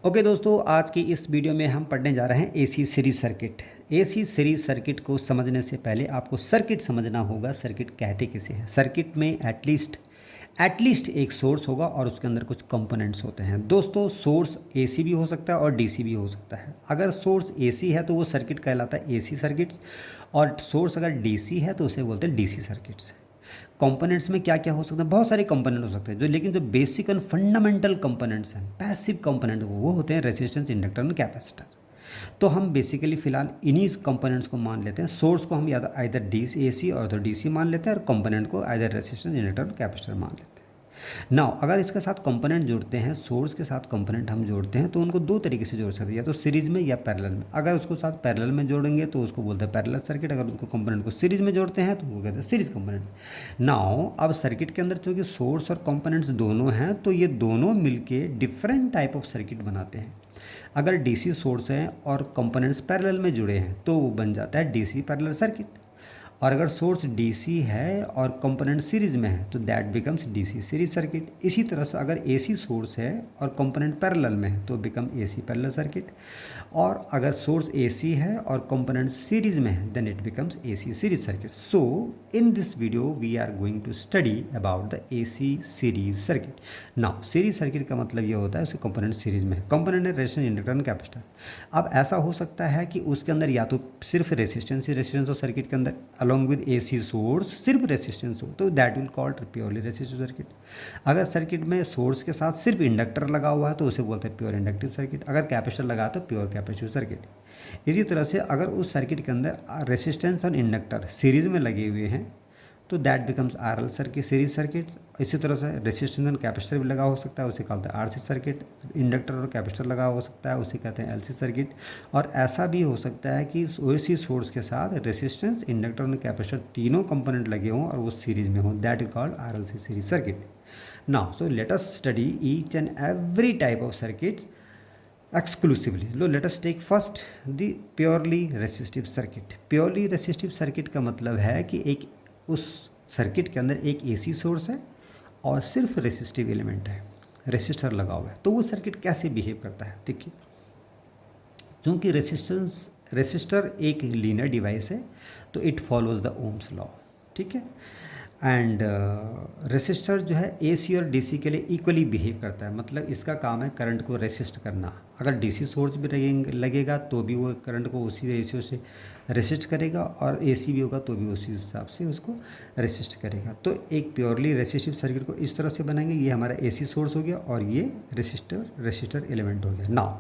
Okay दोस्तों, आज की इस वीडियो में हम पढ़ने जा रहे हैं AC series circuit. AC series circuit को समझने से पहले आपको सर्किट समझना होगा। सर्किट कहते किसे हैं? सर्किट में एटलीस्ट एक सोर्स होगा और उसके अंदर कुछ कंपोनेंट्स होते हैं। दोस्तों, सोर्स एसी भी हो सकता है और डीसी भी हो सकता है। अगर सोर्स एसी है तो वो सर्किट कहलाता है एसी सर्किट्स, और सोर्स अगर डीसी है तो उसे बोलते हैं डीसी सर्किट्स। कंपोनेंट्स में क्या क्या हो सकता है? बहुत सारे कंपोनेंट हो सकते हैं लेकिन जो बेसिक एंड फंडामेंटल कंपोनेंट्स हैं, पैसिव कंपोनेंट, वो होते हैं रेजिस्टेंस, इंडक्टर एंड कैपेसिटर। तो हम बेसिकली फिलहाल इन्हीं कंपोनेंट्स को मान लेते हैं। सोर्स को हम या तो आइदर डीसी एसी और तो डीसी मान लेते हैं, और कंपोनेंट को आइदर रेजिस्टेंस, इंडक्टर और कैपेसिटर मान लेते हैं। नाउ अगर इसके साथ कंपोनेंट जोड़ते हैं, सोर्स के साथ कंपोनेंट हम जोड़ते हैं, तो उनको दो तरीके से जोड़ सकते हैं, या तो सीरीज में या पैरेलल में। अगर उसको साथ पैरेलल में जोड़ेंगे तो उसको बोलते हैं पैरेलल सर्किट। अगर उसको कंपोनेंट को सीरीज में जोड़ते हैं तो वो कहते हैं सीरीज कंपोनेंट। नाउ अब सर्किट के अंदर चूँकि सोर्स और कंपोनेंट्स दोनों हैं, तो ये दोनों मिलके डिफरेंट टाइप ऑफ सर्किट बनाते हैं। अगर डीसी सोर्स है और कंपोनेंट्स पैरेलल में जुड़े हैं तो वो बन जाता है डीसी पैरेलल सर्किट। और अगर सोर्स डीसी है और कंपोनेंट सीरीज में है तो that becomes DC series circuit. इसी तरह से अगर एसी सोर्स है और कंपोनेंट पैरेलल में है तो बिकम एसी पैरेलल सर्किट। और अगर सोर्स एसी है और कंपोनेंट सीरीज में है then it becomes AC series circuit. So in this video we are going to study about the AC series circuit. Now series circuit का मतलब ये होता है उसके कंपोनेंट सीरीज में है। कंपोनेंट है रेजिस्टेंस, इंडक्टर एंड कैपेसिटर। अब ऐसा हो सकता है कि उसके अंदर या तो सिर्फ रेजिस्टेंस ही रेजिस्टेंस हो सर्किट के अंदर, along with AC सोर्स सिर्फ रेसिस्टेंस हो, तो that will called purely resistive circuit. अगर सर्किट में सोर्स के साथ सिर्फ इंडक्टर लगा हुआ है तो उसे बोलते हैं प्योर इंडक्टिव सर्किट। अगर कैपेसिटर लगा तो प्योर कैपेसिटिव सर्किट। इसी तरह से अगर उस सर्किट के अंदर रेसिस्टेंस और इंडक्टर सीरीज में लगे हुए हैं तो that becomes RL circuit, series circuit. इसी तरह से रेसिस्टेंस और कैपेसिटर भी लगा हो सकता है, उसे कहते हैं आरसी सर्किट। इंडक्टर और कैपेसिटर लगा हो सकता है, उसे कहते हैं एलसी सर्किट। और ऐसा भी हो सकता है कि उसी सोर्स के साथ रेसिस्टेंस, इंडक्टर और कैपेसिटर तीनों कंपोनेंट लगे हों और वो सीरीज में हों, that is called RLC series circuit. Now so let us study each and every type of circuits exclusively. Let us take first the purely resistive circuit. Purely resistive circuit का मतलब है कि एक उस सर्किट के अंदर एक एसी सोर्स है और सिर्फ रेसिस्टिव एलिमेंट है, रेसिस्टर लगा हुआ है। तो वो सर्किट कैसे बिहेव करता है? देखिए, चूँकि रेसिस्टर एक लीनियर डिवाइस है तो it follows the Ohm's law, ठीक है। एंड रेसिस्टर जो है एसी और डीसी के लिए इक्वली बिहेव करता है। मतलब इसका काम है करंट को रेसिस्ट करना। अगर डीसी सोर्स भी लगेगा तो भी वो करंट को उसी रेशियो से रेसिस्ट करेगा, और एसी भी होगा तो भी उसी हिसाब से उसको रेसिस्ट करेगा। तो एक प्योरली रेसिस्टिव सर्किट को इस तरह से बनाएंगे। ये हमारा एसी सोर्स हो गया और ये रेसिस्टर एलिमेंट हो गया। नाउ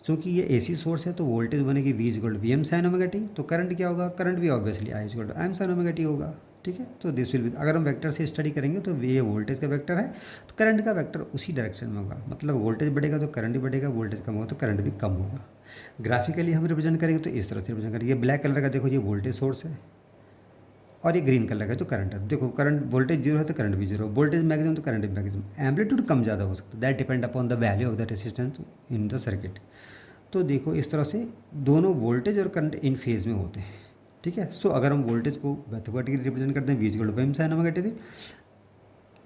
चूँकि ये एसी सोर्स है तो वोल्टेज बनेगी V equal to V M sine omega T. तो करंट क्या होगा? करंट भी obviously I equal to M sine omega T होगा, ठीक है। तो दिस विल बी, अगर हम वेक्टर से स्टडी करेंगे तो ये वोल्टेज का वेक्टर है तो करंट का वेक्टर उसी डायरेक्शन में होगा। मतलब वोल्टेज बढ़ेगा तो करंट भी बढ़ेगा, वोल्टेज कम होगा तो करंट भी कम होगा। ग्राफिकली हम रिप्रेजेंट करेंगे तो इस तरह से रिप्रेजेंट करेंगे। ये ब्लैक कलर का देखो, ये वोल्टेज सोर्स है, और ये ग्रीन कलर का तो करंट है। देखो, करंट वोल्टेज जीरो है तो करंट भी जीरो, वोल्टेज मैक्सिमम तो करंट भी मैक्सिमम। एम्पलीट्यूड कम ज़्यादा हो सकता है, that depend upon the value of the resistance in the circuit. तो देखो इस तरह से दोनों वोल्टेज और करंट इन फेज में होते हैं, ठीक है। सो अगर हम वोल्टेज को मैथमेटिकली रिप्रेजेंट करते हैं V equal to M sine omega T,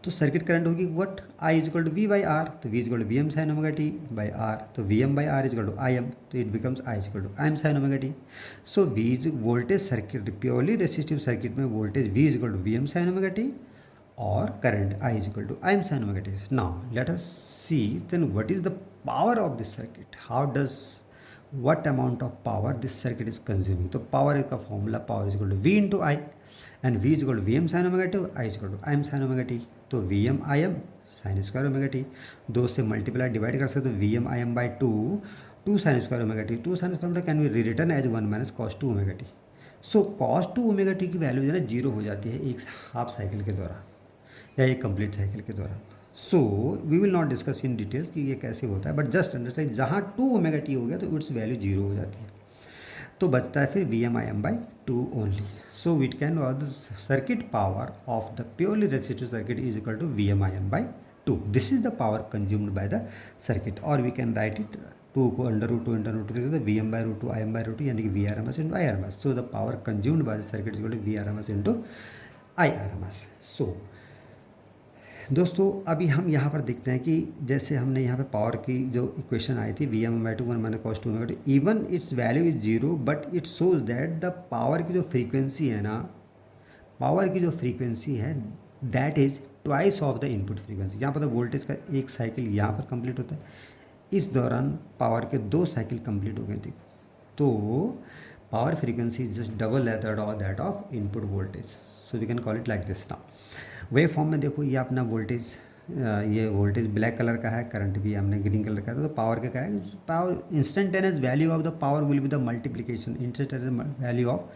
तो सर्किट करंट होगी what? I equal to V by R. तो V equal to V M sine omega T by R, तो V M by R equal to I M, तो it becomes I equal to M sine omega T. So voltage circuit, purely resistive circuit में voltage V equal to V M sine omega T और current I equal to M sine omega T. Now let us see then what is the power of this circuit, what amount of power this circuit is consuming. तो power का formula, power is equal to V into I, and V is equal to V M sine omega T, I is equal to M sine omega T. तो V M I M sine square omega T, दो से multiply divide कर सकते हो, V M I M by two sine square omega T. Two sine square omega can be written as one minus cos two omega T. So cos two omega T की value जो है ना zero हो जाती है एक half cycle के दौरान या एक कंप्लीट साइकिल के दौरान। So we will not discuss in details कि ये कैसे होता है, बट जस्ट अंडरस्टैंड जहाँ टू ओमेगा टी हो गया तो इट्स वैल्यू जीरो हो जाती है, तो बचता है फिर V M I M by two only. So we'd can the circuit power of the purely resistive circuit is equal to V M I M by two. This is the power consumed by the circuit, और we can write it to को under root two लिख देते V M by root two I M by root two, यानी कि V R M S into I R M S. So the power consumed by the circuit is equal to V R M S into I R M S. So दोस्तों अभी हम यहाँ पर देखते हैं कि जैसे हमने यहाँ पे पावर की जो इक्वेशन आई थी V M by two one minus cos two omega two, even its value is zero but it shows that the power की जो फ्रीक्वेंसी है ना, पावर की जो फ्रीक्वेंसी है that is twice of the input frequency. यहाँ पर तो वोल्टेज का एक साइकिल यहाँ पर कंप्लीट होता है, इस दौरान पावर के 2 साइकिल कंप्लीट हो गए थे। तो power frequency is just double that of input voltage, so we can call it like this. Now waveform में देखो ये अपना वोल्टेज, ये वोल्टेज ब्लैक कलर का है, करंट भी हमने ग्रीन कलर का है। तो पावर का क्या है, power instantaneous value of the power will be the multiplication, instantaneous value of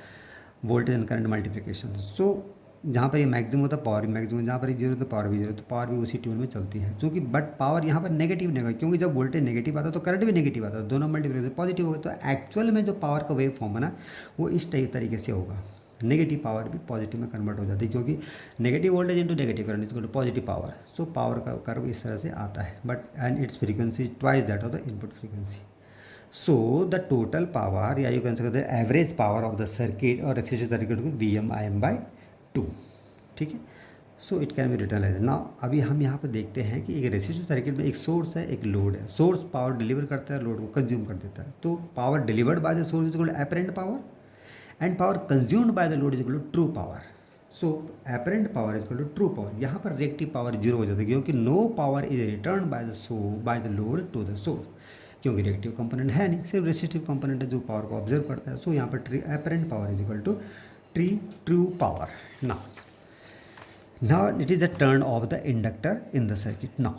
voltage and current multiplication. So जहाँ पर ये मैक्सिमम होता है पावर भी मैक्सिमम, जहाँ पर जीरो तो पावर भी जीरो, तो पावर भी उसी ट्यून में चलती है। क्योंकि बट पावर यहाँ पर नेगेटिव नहीं होगा, क्योंकि जब वोल्टेज नेगेटिव आता है तो करंट भी नेगेटिव आता है, दोनों मल्टीप्लिकेशन पॉजिटिव होगा। तो एक्चुअल में जो पावर का वेव फॉर्म है ना वो इस तरीके से होगा, नेगेटिव पावर भी पॉजिटिव में कन्वर्ट हो जाती है, क्योंकि negative voltage into negative current is equal to positive power. So power का कर्व इस तरह से आता है, but and its frequency is twice that of the input frequency. So the total power या you can say average power of the circuit और resistive circuit को V M I M by two, ठीक है। So it can be written as now. अभी हम यहाँ पर देखते हैं कि एक रेसिस्टिव सर्किट में एक सोर्स है एक लोड है। सोर्स पावर डिलीवर करता है, लोड को कंज्यूम कर देता है। तो power delivered by the source is equal to apparent power and power consumed by the load is equal to true power. So apparent power is equal to true power. यहाँ पर reactive power zero हो जाती है, क्योंकि no power is return by the load to the source, क्योंकि reactive component है नहीं, सिर्फ रेसिस्टिव कंपोनेंट है जो पावर को ऑब्जर्व करता है। सो यहाँ पर apparent power is equal to true power. Now it is the turn of the inductor in the circuit. Now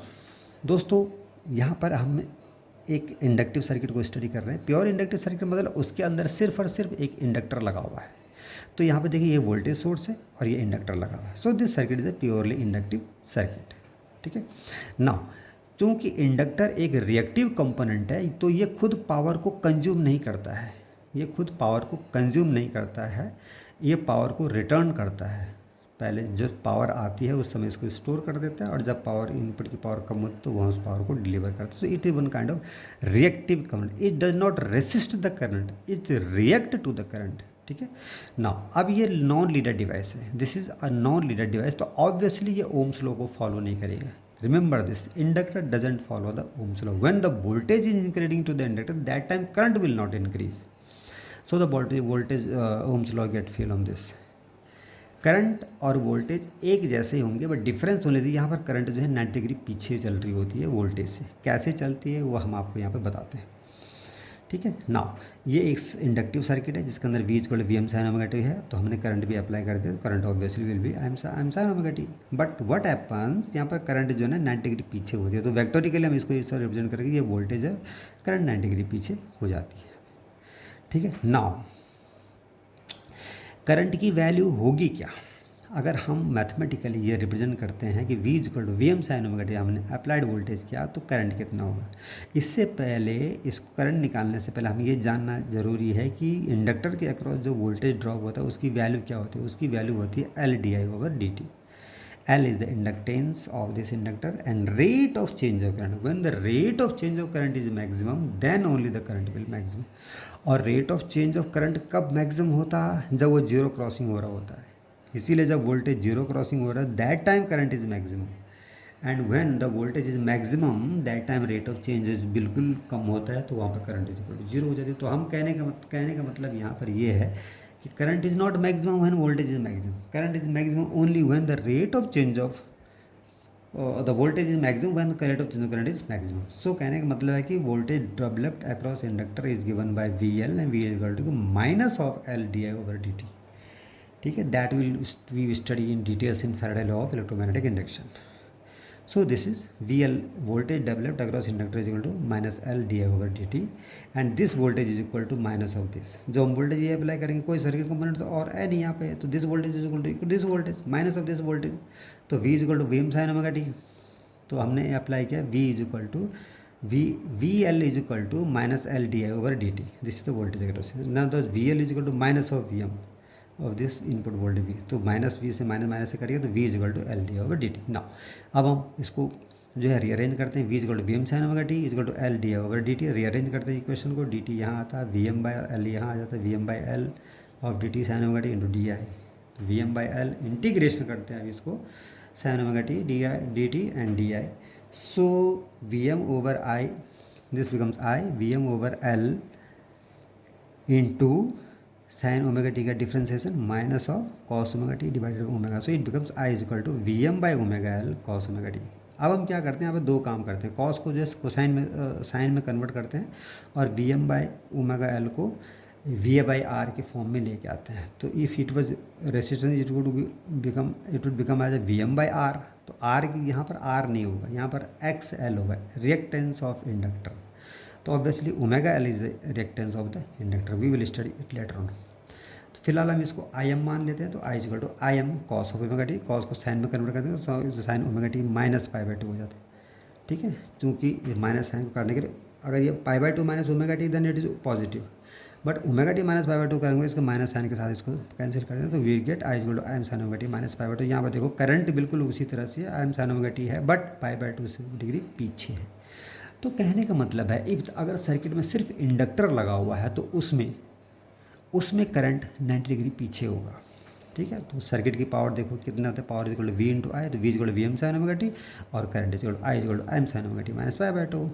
दोस्तों यहाँ पर हम एक इंडक्टिव सर्किट को स्टडी कर रहे हैं। प्योर इंडक्टिव सर्किट मतलब उसके अंदर सिर्फ और सिर्फ एक इंडक्टर लगा हुआ है। तो यहाँ पे देखिए ये वोल्टेज सोर्स है और ये इंडक्टर लगा हुआ है। So this circuit is a purely inductive circuit, ठीक है। नाउ चूँकि इंडक्टर एक रिएक्टिव कंपोनेंट है तो ये खुद पावर को कंज्यूम नहीं करता है, ये खुद पावर को कंज्यूम नहीं करता है, ये पावर को रिटर्न करता है। पहले जब पावर आती है उस समय इसको स्टोर कर देता है, और जब पावर इनपुट की पावर कम होती है तो वहाँ उस पावर को डिलीवर करता है। So it is one kind of reactive current. It does not resist the current, it react to the current, ठीक है। नाउ अब ये नॉन लीडर डिवाइस है, this is a non linear device, तो obviously ये Ohm's law को follow नहीं करेगा। Remember this, inductor doesn't follow the Ohm's law. When the voltage is increasing to the inductor that time current will not increase, so the voltage Ohm's law get fell on this. Current और voltage एक जैसे ही होंगे, but difference होने दीजिए। यहाँ पर current जो है 90 डिग्री पीछे चल रही होती है वोल्टेज से। कैसे चलती है वो हम आपको यहाँ पे बताते हैं, ठीक है। नाउ ये एक इंडक्टिव सर्किट है जिसके अंदर V equal V M sine omega T है, तो हमने करंट भी अप्लाई कर दिया। Current obviously will be I M sine omega T, but what happens, यहाँ पर करंट जो है 90 डिग्री पीछे होती है। तो वेक्टोरिकली हम इसको इस तरह रिप्रेजेंट करके ये वोल्टेज है, करंट 90 डिग्री पीछे हो जाती है, ठीक है। नाउ करंट की वैल्यू होगी क्या अगर हम मैथमेटिकली ये रिप्रेजेंट करते हैं कि V equal to V M sine omega T, हमने अप्लाइड वोल्टेज किया तो करंट कितना होगा। इससे पहले इसको करंट निकालने से पहले हम ये जानना ज़रूरी है कि इंडक्टर के अक्रॉस जो वोल्टेज ड्रॉप होता है उसकी वैल्यू क्या होती है। उसकी वैल्यू होती है L D I over D T. L is the inductance of this inductor and rate of change of current. When the rate of change of current is maximum, then only the current will maximum. और rate of change of current कब maximum होता है, जब वो zero crossing हो रहा होता है। इसीलिए जब वोल्टेज जीरो क्रॉसिंग हो रहा है that time current is maximum, and when the voltage is maximum that time rate of changes बिल्कुल कम होता है, तो वहाँ पर current is equal to zero हो जाती है। तो हम कहने का मतलब यहाँ पर ये है कि current is not maximum when voltage is maximum, current is maximum only when the rate of change of the voltage is maximum when the rate of change of current is maximum. So कहने का मतलब है कि voltage developed across inductor is given by V L and V is equal to minus of L D I over D T, ठीक है। That will we study in details in Faraday law of electromagnetic induction. So this is VL, voltage developed across inductor is equal to minus L di over dt, and this voltage is equal to minus of this। जो हम voltage ये apply करेंगे कोई circuit component तो और है नहीं यहाँ पे, तो this voltage is equal to this voltage minus of this voltage, तो V is equal to V M sine omega T. तो हमने अप्लाई किया V is equal to V L is equal to minus L D I over D T, this is the voltage across. ना तो V L is equal to minus of V M of this input voltage V, तो minus V से minus से कटिए तो V is equal to L D over D T. Now अब हम इसको जो है रीअरेंज करते हैं। V is equal to V M sine omega T is equal to L D over D T. Rearrange करते हैं इक्वेशन को, डी टी यहाँ आता है, वी एम बाई एल यहाँ आ जाता है, V M by L of D T sine omega T into D I, V M by L integration करते हैं अब इसको, sin omega t dt and di. So Vm over I, this becomes I Vm over L into sin omega t का differentiation minus of cos omega t divided omega. So it becomes I is equal to Vm by omega L cos omega t. अब हम क्या करते हैं, यहाँ पे दो काम करते हैं. cos को जस्ट कोसाइन में साइन में कन्वर्ट करते हैं और Vm बाई ओमेगा L को V बाई आर के फॉर्म में लेके आते हैं. तो if it was resistance it would become as a Vm by R. तो आर की यहाँ पर आर नहीं होगा, यहाँ पर एक्स एल होगा, रिएक्टेंस ऑफ इंडक्टर. तो obviously omega L is the reactance of the inductor. We will study it later on. तो फिलहाल हम इसको आई एम मान लेते हैं. तो I is equal to I M cos of omega T. Cos को साइन में कन्वर्ट करते हैं तो sine omega T minus pi by two हो जाता है. ठीक है, चूँकि माइनस साइन को काटने के लिए अगर ये pi by two minus omega T then it is positive. But omega T minus pi by two करेंगे, इसको माइनस साइन के साथ इसको कैंसिल कर दें तो we get I is equal to I M sine omega T minus pi by two. यहाँ पर देखो करंट बिल्कुल उसी तरह से I M sine omega T है but pi by two degree पीछे है. तो कहने का मतलब है अगर सर्किट में सिर्फ इंडक्टर लगा हुआ है तो उसमें करंट 90 डिग्री पीछे होगा. ठीक है, तो सर्किट की पावर देखो कितना होता है, power is equal to V into I. तो V is equal to V M sine omega T और current is equal to I is equal to I M sine omega T minus pi by two.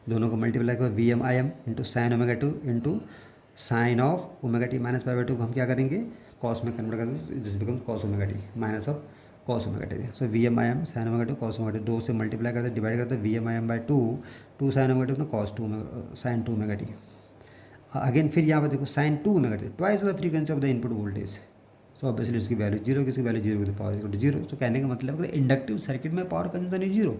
दोनों को multiply करो, V M I M into sine omega two into sine of omega T minus pi by two को हम क्या करेंगे, cos में convert कर देंगे. This become cos omega T minus of cos omega T. So V M I M sine omega two cos omega T, दो से multiply करते डिवाइड करते V M I M by two sine omega T cos two sine two omega T. Again फिर यहाँ पर देखो sine two omega T twice the frequency of the input voltage. So obviously इसकी value zero, किसकी value zero की power equal to zero. तो कहने का मतलब इंडक्टिव सर्किट में पावर कंजम्पशन इज जीरो.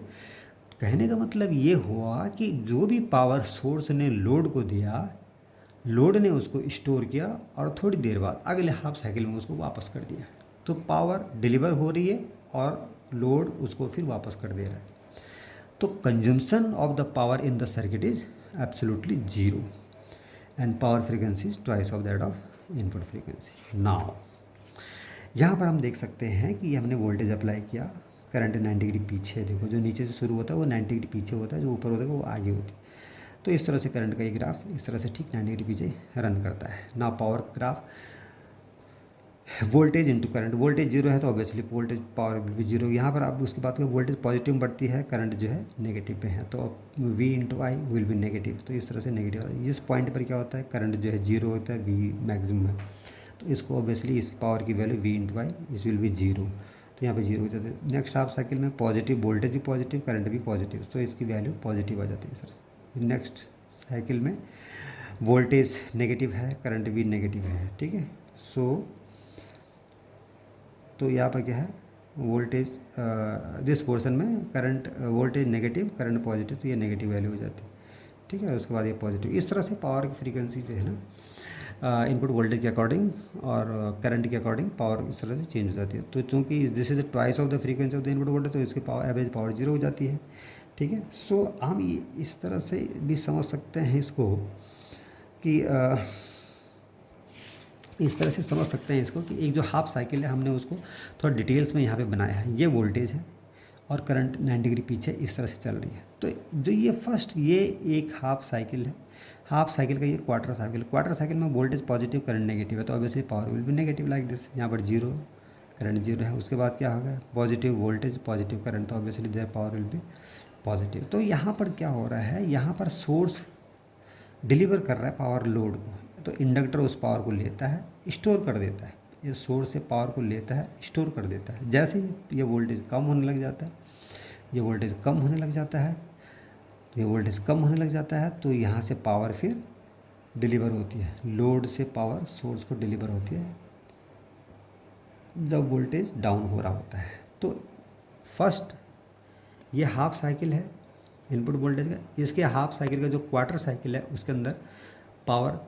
कहने का मतलब ये हुआ कि जो भी पावर सोर्स ने लोड को दिया, लोड ने उसको स्टोर किया और थोड़ी देर बाद अगले हाफ साइकिल में उसको वापस कर दिया. तो पावर डिलीवर हो रही है और लोड उसको फिर वापस कर दे रहा है. तो consumption of the power in the circuit is absolutely zero and power frequency is twice of that of input frequency. Now यहाँ पर हम देख सकते हैं कि हमने वोल्टेज अप्लाई किया, करंट 90 डिग्री पीछे है. देखो जो नीचे से शुरू होता है वो 90 डिग्री पीछे होता है, जो ऊपर होता है वो आगे होती है. तो इस तरह से करंट का ये ग्राफ इस तरह से ठीक 90 डिग्री पीछे रन करता है. ना पावर का graph voltage into current. Voltage zero है तो ऑब्वियसली वोल्टेज पावर भी जीरो. यहाँ पर आप उसकी बात करें वोल्टेज पॉजिटिव बढ़ती है, करंट जो है नेगेटिव पे है, तो V into I will be negative. तो इस तरह से नेगेटिव है. इस पॉइंट पर क्या होता है, करंट जो है जीरो होता है, वी मैक्सिमम है. तो इसको ऑब्वियसली इस पावर की वैल्यू वी इंटू आई इस विल बी जीरो. तो यहाँ पे जीरो हो जाता है. नेक्स्ट हाफ साइकिल में पॉजिटिव वोल्टेज भी पॉजिटिव, करंट भी पॉजिटिव, तो इसकी वैल्यू पॉजिटिव आ जाती है सर. नेक्स्ट साइकिल में वोल्टेज नेगेटिव है, करंट भी नेगेटिव है. ठीक है, सो तो यहाँ पर क्या है वोल्टेज दिस पोर्शन में current voltage negative current positive, तो ये नेगेटिव वैल्यू हो जाती है. ठीक है, उसके बाद ये पॉजिटिव. इस तरह से पावर की फ्रीक्वेंसी जो है ना इनपुट वोल्टेज के अकॉर्डिंग और करंट के अकॉर्डिंग पावर इस तरह से चेंज हो जाती है. तो चूँकि this is twice of the frequency of the input voltage, तो इसकी पावर एवरेज पावर जीरो हो जाती है. ठीक है, सो हम इस तरह से भी समझ सकते हैं इसको कि इस तरह से समझ सकते हैं इसको कि एक जो हाफ साइकिल है हमने उसको थोड़ा डिटेल्स में यहाँ पे बनाया है. ये वोल्टेज है और करंट 90 डिग्री पीछे इस तरह से चल रही है. तो जो ये फर्स्ट ये एक हाफ साइकिल है, हाफ साइकिल का ये क्वार्टर साइकिल में वोल्टेज पॉजिटिव करंट नेगेटिव है, तो ऑब्वियसली पावर विल भी नेगेटिव लाइक दिस. यहाँ पर जीरो करंट जीरो है, उसके बाद क्या होगा पॉजिटिव वोल्टेज पॉजिटिव करंट, तो obviously their power will B positive. तो यहाँ पर क्या हो रहा है, यहाँ पर सोर्स डिलीवर कर रहा है पावर लोड को, तो इंडक्टर उस पावर को लेता है स्टोर कर देता है. ये सोर्स से पावर को लेता है स्टोर कर देता है. जैसे ही ये वोल्टेज कम होने लग जाता है, ये वोल्टेज कम होने लग जाता है, ये वोल्टेज कम होने लग जाता है, तो यहाँ से पावर फिर डिलीवर होती है, लोड से पावर सोर्स को डिलीवर होती है जब वोल्टेज डाउन हो रहा होता है. तो फर्स्ट ये हाफ साइकिल है इनपुट वोल्टेज का, इसके हाफ साइकिल का जो क्वार्टर साइकिल है उसके अंदर पावर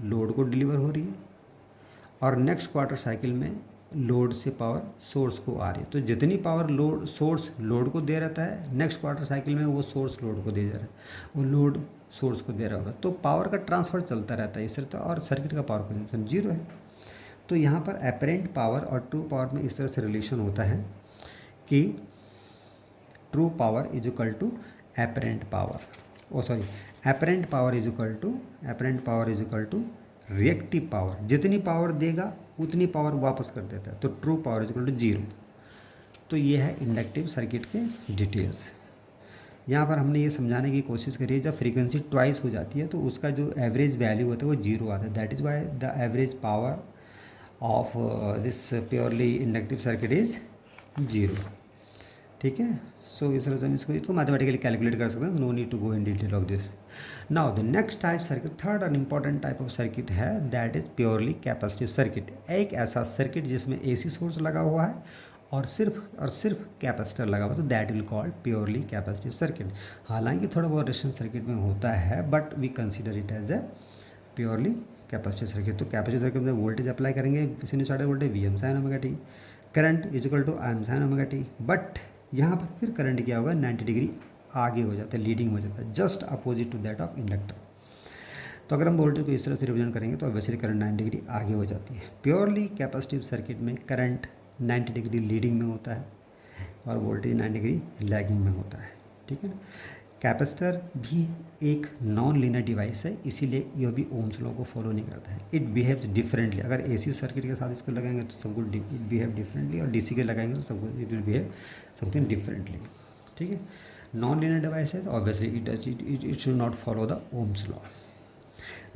लोड को डिलीवर हो रही है और नेक्स्ट क्वार्टर साइकिल में लोड से पावर सोर्स को आ रही है. तो जितनी पावर लोड सोर्स लोड को दे रहता है, नेक्स्ट क्वार्टर साइकिल में वो सोर्स लोड को दे जा रहा है, वो लोड सोर्स को दे रहा होगा. तो पावर का ट्रांसफ़र चलता रहता है इस तरह, और सर्किट का पावर कंजम्पशन जीरो है. तो यहाँ पर अपेरेंट पावर और ट्रू पावर में इस तरह से रिलेशन होता है कि true power is equal to apparent power, apparent power is equal to reactive power. जितनी पावर देगा उतनी पावर वापस कर देता है, तो true power is equal to zero. तो ये है इंडक्टिव सर्किट के डिटेल्स। यहाँ पर हमने ये समझाने की कोशिश करी है जब फ्रीक्वेंसी ट्वाइस हो जाती है तो उसका जो एवरेज वैल्यू होता है वो जीरो आता है। That is why the average power of this purely inductive circuit is zero. ठीक है, सो इस तरह से हम इसको मैथमेटिकली कैलकुलेट कर सकते हैं। No need to go in detail of this. Now the next type circuit, third और इम्पॉर्टेंट टाइप ऑफ सर्किट है that is purely capacitive circuit. एक ऐसा सर्किट जिसमें एसी सोर्स लगा हुआ है और सिर्फ कैपेसिटर लगा हुआ, तो that will called purely capacitive circuit. हालांकि थोड़ा बहुत रेजिस्टेंस सर्किट में होता है but we consider it as a purely capacitive circuit. तो कैपेसिटिव सर्किट में वोल्टेज अप्लाई करेंगे, sinusoidal voltage V M sine omega T, current is equal to I M sine omega T. But यहाँ पर फिर current क्या होगा, 90 degree आगे हो जाता है, लीडिंग हो जाता है, just opposite to that of inductor. तो अगर हम वोल्टेज को इस तरह से रिप्रेजेंट करेंगे तो ऑब्वियसली करंट 90 डिग्री आगे हो जाती है। प्योरली कैपेसिटिव सर्किट में करंट 90 डिग्री लीडिंग में होता है और वोल्टेज 90 डिग्री लैगिंग में होता है। ठीक है ना। कैपेसिटर भी एक नॉन लीनियर डिवाइस है, इसीलिए यह भी ओम्स लॉ को फॉलो नहीं करता है। It behaves differently. अगर एसी सर्किट के साथ इसको लगाएंगे तो सबको इट बिहेव डिफरेंटली, और डीसी के लगाएंगे तो सबको it will behave something differently. ठीक है, नॉन लीनियर डिवाइस है तो obviously it should not follow the Ohm's law.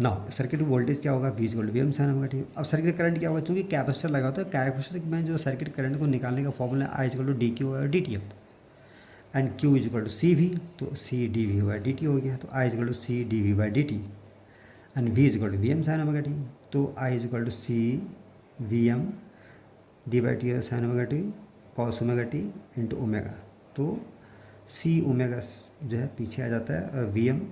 Now circuit voltage क्या होगा, V equal to V M sine omega T. अब सर्किट करंट क्या होगा, चूँकि कैपेसिटर लगा होता है, कैपेसिटर में जो सर्किट करंट को निकालने का formula I equal to D Q और D T F, and Q is equal to C V, तो C D V by D T हो गया, तो I is equal to C D V by D T, and V is equal to V M sine omega T, तो I is equal to C V M D by T sine omega T cos omega T into omega. तो सी omega जो है पीछे आ जाता है और we M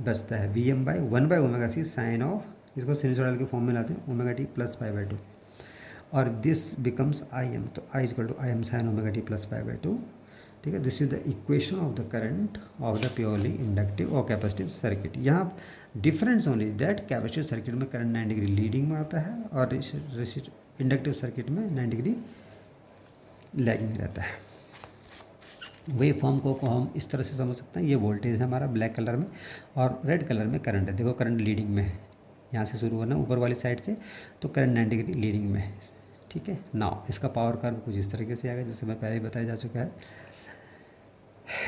बचता है, V M by 1 by omega C sine of, इसको सिनुसॉइडल के फॉर्म में लाते हैं, omega T plus pi by 2, और दिस बिकम्स आई एम, तो I is equal to I M sine omega T plus pi by 2। ठीक है, this is the equation of the current of the purely inductive और capacitive circuit. यहाँ difference only that capacitive circuit में current 90 degree leading में आता है और inductive circuit में 90 डिग्री लैगिंग रहता है। वे फॉर्म को हम इस तरह से समझ सकते हैं, ये वोल्टेज है हमारा ब्लैक कलर में और रेड कलर में करंट है। देखो करंट लीडिंग में है, यहाँ से शुरू होना ऊपर वाली साइड से, तो करंट 90 डिग्री लीडिंग में है। ठीक है, नाउ इसका पावर कर्व कुछ इस तरीके से आएगा, जैसे मैं पहले ही बताया जा चुका है।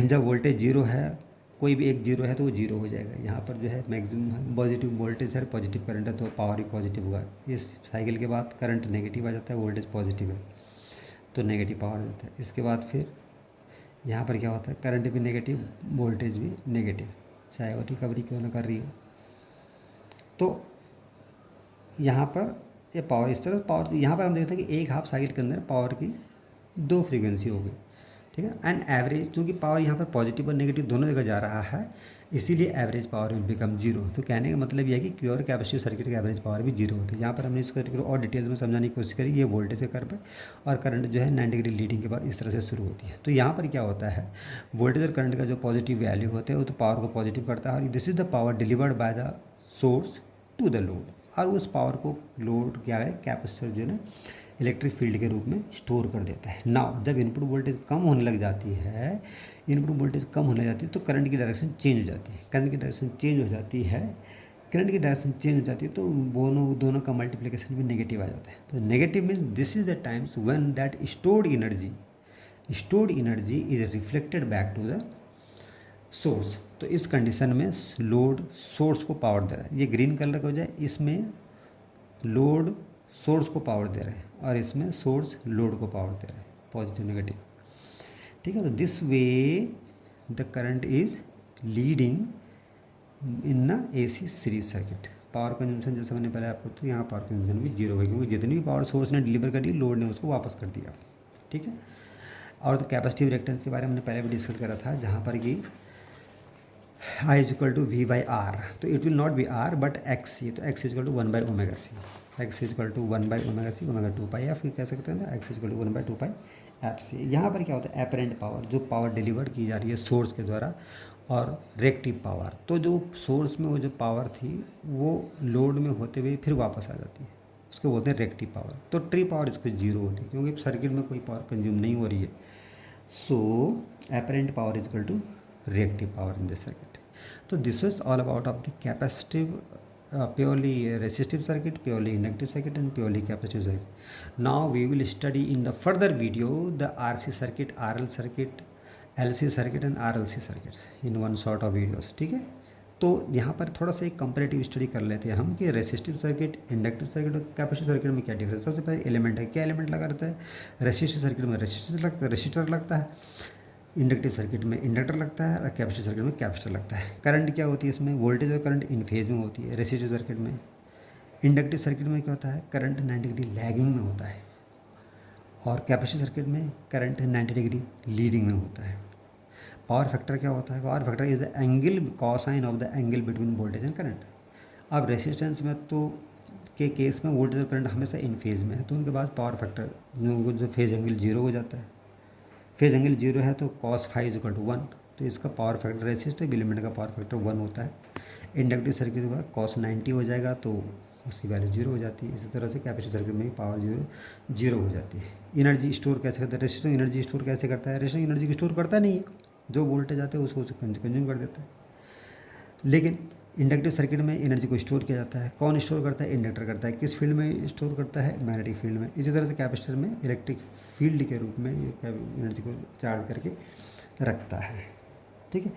जब वोल्टेज जीरो है, कोई भी एक जीरो है तो वो जीरो हो जाएगा। यहाँ पर जो है मैक्सिमम पॉजिटिव वोल्टेज है, पॉजिटिव करंट है, तो पावर ही पॉजिटिव होगा। इस साइकिल के बाद करंट नेगेटिव आ जाता है, वोल्टेज पॉजिटिव है तो नेगेटिव पावर आ जाता है। इसके बाद फिर यहाँ पर क्या होता है, करंट भी नेगेटिव, वोल्टेज भी नेगेटिव, चाहे वो रिकवरी क्यों ना कर रही हो। तो यहाँ पर ये पावर इस तरह पावर, यहाँ पर हम देखते हैं कि एक हाफ साइकिल के अंदर पावर की 2 फ्रीक्वेंसी हो गई। ठीक है, एंड एवरेज, क्योंकि पावर यहाँ पर पॉजिटिव और नेगेटिव दोनों जगह जा रहा है, इसीलिए average power will become zero. तो कहने का मतलब यह है कि प्योर कैपेसिटिव सर्किट की एवरेज पावर भी जीरो होती है। यहाँ पर हमने इसको और डिटेल्स में समझाने की कोशिश करी। ये वोल्टेज के कर्व पे और करंट जो है 90 डिग्री लीडिंग के बाद इस तरह से शुरू होती है। तो यहाँ पर क्या होता है, वोल्टेज और करंट का जो पॉजिटिव वैल्यू होते हैं वो तो पावर को पॉजिटिव करता है, और this is the power delivered by the source to the load, और उस पावर को लोड क्या है, कैपेसिटर जो है ना इलेक्ट्रिक फील्ड के रूप में स्टोर कर देता है। नाउ जब इनपुट वोल्टेज कम होने लग जाती है, इनपुट वोल्टेज कम होने जाती है तो करंट की डायरेक्शन चेंज हो जाती है। करंट की डायरेक्शन चेंज हो जाती है, करंट की डायरेक्शन चेंज हो जाती है तो दोनों का मल्टीप्लिकेशन भी नेगेटिव आ जाता है। तो negative means this is the times when that stored energy is reflected back to the source. तो इस कंडीशन में लोड सोर्स को पावर दे रहा है, ये ग्रीन कलर का हो जाए, इसमें लोड सोर्स को पावर दे रहे हैं और इसमें सोर्स लोड को पावर दे रहा है, पॉजिटिव नेगेटिव। ठीक है, तो this way the current is leading in an AC series circuit. Power consumption जैसे मैंने पहले आपको, तो यहाँ पावर कंजम्पशन भी जीरो है, क्योंकि जितनी भी पावर सोर्स ने डिलीवर कर दी, लोड ने उसको वापस कर दिया। ठीक है, और तो कैपेसिटिव रिएक्टेंस के बारे में हमने पहले भी डिस्कस करा था, जहाँ पर कि I is equal to V by R, तो it will not be R but X C, तो X is equal to 1 by omega C, X is equal to 1 by omega C, omega 2 pi F कह सकते हैं ना, X is equal to 1 by 2 pi F C. यहाँ पर क्या होता है, एपरेंट पावर, जो पावर डिलीवर की जा रही है सोर्स के द्वारा, और रिएक्टिव पावर, तो जो सोर्स में वो जो पावर थी वो लोड में होते हुए फिर वापस आ जाती है, उसको बोलते हैं रिएक्टिव पावर। तो ट्री पावर इसको जीरो होती है, क्योंकि सर्किट में कोई पावर कंज्यूम नहीं हो रही है। So apparent power is equal to reactive power in this circuit. तो this was all about of the capacitive purely resistive circuit, purely inductive circuit, and purely capacitive circuit. Now we will study in the further video the RC circuit, RL circuit, LC circuit and RLC circuits in one sort of videos. ठीक है, तो यहाँ पर थोड़ा सा एक comparative study कर लेते हैं हम कि रेसिस्टिव सर्किट, इंडक्टिव सर्किट और कैपेसिटिव सर्किट में क्या डिफरेंस। सबसे पहले एलिमेंट है, क्या एलिमेंट लगा रहता है। रेसिस्टिव सर्किट में रेसिस्टर लगता है, इंडक्टिव सर्किट में इंडक्टर लगता है और कैपेसिटिव सर्किट में कैपेसिटर लगता है। करंट क्या होती है इसमें, वोल्टेज और करंट इन फेज में होती है रेसिस्टिव सर्किट में। इंडक्टिव सर्किट में क्या होता है, करंट 90 डिग्री लैगिंग में होता है और कैपेसिटिव सर्किट में करंट 90 डिग्री लीडिंग में होता है। पावर फैक्टर क्या होता है, power factor is the angle cosine of the angle between voltage and current. अब रेसिस्टेंस में तो के केस में वोल्टेज और करंट हमेशा इन फेज में है, तो उनके बाद पावर फैक्टर जो फेज एंगल 0 हो जाता है। फेज एंगल 0 है तो cos phi is equal to 1, तो इसका पावर फैक्टर रेसिस्टिव एलिमेंट का पावर फैक्टर 1 होता है। इंडक्टिव सर्किट के बाद cos 90 हो जाएगा तो उसकी वैल्यू 0 हो जाती है। इसी तरह से कैपेसिटिव सर्किट में भी पावर 0 हो जाती है। एनर्जी स्टोर कैसे करता है, रेसिस्टर एनर्जी स्टोर कैसे करता है, रेसिस्टर एनर्जी को स्टोर करता नहीं है, जो वोल्टेज आते हैं उसको कंज्यूम कर देता है। लेकिन इंडक्टिव सर्किट में एनर्जी को स्टोर किया जाता है। कौन स्टोर करता है, इंडक्टर करता है। किस फील्ड में स्टोर करता है, मैग्नेटिक फील्ड में। इसी तरह से कैपेसिटर में इलेक्ट्रिक फील्ड के रूप में एनर्जी को चार्ज करके रखता है। ठीक है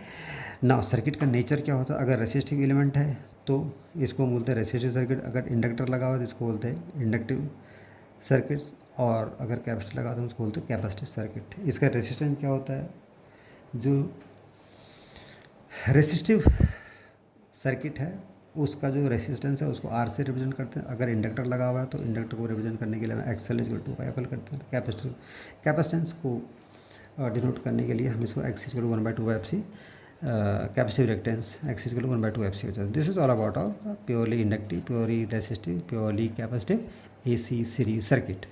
ना। सर्किट का नेचर क्या होता है, अगर रेसिस्टिव एलिमेंट है तो इसको बोलते हैं रेसिस्टिव सर्किट, अगर इंडक्टर लगा हुआ तो इसको बोलते हैं इंडक्टिव सर्किट्स, और अगर कैपेसिटर लगा तो उसको बोलते हैं कैपेसिटिव सर्किट। इसका रेसिस्टेंस क्या होता है, जो रेसिस्टिव सर्किट है उसका जो रेसिस्टेंस है उसको R से रिप्रेजेंट करते हैं। अगर इंडक्टर लगा हुआ है तो इंडक्टर को रिप्रेजेंट करने के लिए हम XL इक्वल टू पाई करते हैं। कैपेसिटेंस को डिनोट करने के लिए हम इसको X equal 1/2FC, capacitive reactance X equal 1/2FC हो जाता है। This is all about of purely inductive, purely resistive, purely capacitive AC series circuit.